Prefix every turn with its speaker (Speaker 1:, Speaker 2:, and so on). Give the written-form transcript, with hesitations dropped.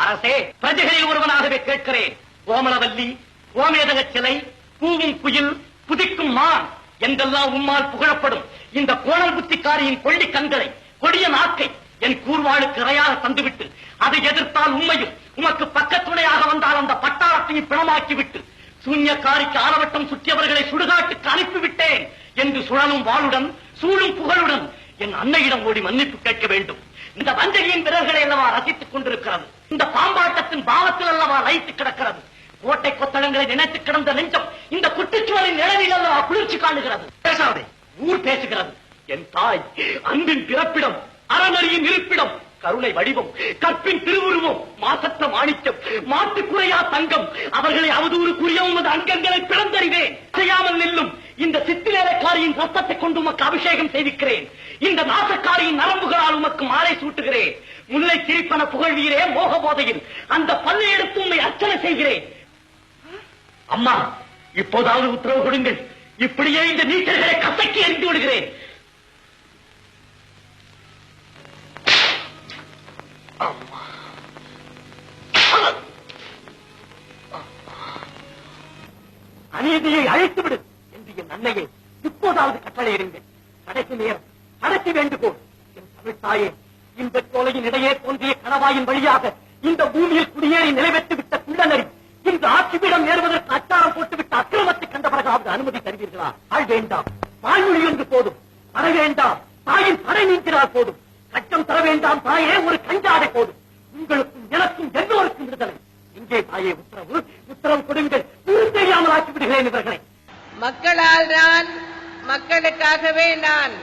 Speaker 1: அரசே, பிரஜைகளில் ஒருவனாகவே கேட்கிறேன். கோமலவல்லி, கோமேதக சிலை, பூவும் குயில், புதிக்கும் மான் என்றெல்லாம் உம்மால் புகழப்படும் இந்த கோணல் புத்திக்காரியின் கொள்ளி கண்களை, கொடிய நாக்கை என் கூர்வாளுக்கு இரையாக தந்துவிட்டு அதை எதிர்த்தால் உண்மையும், உமக்கு பக்கத்துணையாக வந்தால் அந்த பட்டாளத்தையும் பிணமாக்கிவிட்டு சூன்யக்காரிக்கு ஆலவட்டம் சுற்றியவர்களை சுடுகாட்டுக்கு அனுப்பிவிட்டேன் என்று சுழலும் வாளுடன் சூழும் புகழுடன் என் அன்னையிடம் ஓடி மன்னிப்பு கேட்க வேண்டும். இந்த வஞ்சகியின் விரல்களை அல்லவா ரசித்துக் கொண்டிருக்கிறது. இந்த பாம்பாட்டத்தின் பாவத்தில் அல்லவா லயித்து கிடக்கிறது. கோட்டை கொத்தளங்களை நினைத்து கிடந்த நெஞ்சம் இந்த குட்டிச்சுவரின் நிழலில் அல்லவா குளிர்ச்சி காணுகிறது. பேசாதே, ஊர் பேசுகிறது. என் தாய் அன்பின் பிறப்பிடம், அறநறியின் இருப்பிடம், கருணை வடிவம், கற்பின் திருவுருவம், மாசற்ற மாணிக்கம், மாட்டுக்குறையா தங்கம், அவர்களை அவதூறு கூறிய உமது அங்கங்களை பிளந்தறிவேன். செய்யாமல் நில்லும் இந்த சித்திரக்காரியின் ரத்தத்தை கொண்டு உமக்கு அபிஷேகம் செய்திருக்கிறேன். இந்த நாசக்காரியின் நரம்புகளால் உமக்கு மாலை சூட்டுகிறேன். முல்லை சிரிப்பன புகழ்வீரே மோக போதையில் அந்த பல்லை எடுத்து உண்மை அர்ச்சனை செய்கிறேன். அம்மா, இப்போதாவது உத்தரவு கொடுங்கள். இப்படியே இந்த நீச்சல்களை கசக்கி எரிந்து விடுகிறேன். அநீதியை அழைத்து விடு என்று என் அன்னையை இப்போதாவது கட்டளையிடுங்கள். கடைசி நேரம், கடைசி வேண்டுகோள். என் தமிழ் தாயே, இந்த சோலையின் இடையே தோன்றிய கணவாயின் வழியாக இந்த பூமியில் குடியேறி நிறைவேற்றி விட்ட குள்ளநரி இந்த ஆட்சிபீடம் ஏறுவதற்கு அச்சாரம் போட்டுவிட்ட அக்கிரமத்தை கண்ட பிறகாவது அனுமதி தருவீர்களா? ஆள் வேண்டாம், தாய்மொழி என்று போதும். தர வேண்டாம், தாயின் படை நீக்கிறார் போதும். கட்டம் தர வேண்டாம் தாயே, ஒரு கஞ்சாடை போதும். உங்களுக்கும் எனக்கும் எல்லோருக்கும் விடுதலை. இங்கே தாயே உத்தரவு, உத்தரவு கொடுங்கள். தெரியாமல் ஆக்கி விடுகிறேன் இவர்களை.
Speaker 2: மக்களால் நான், மக்களுக்காகவே நான்.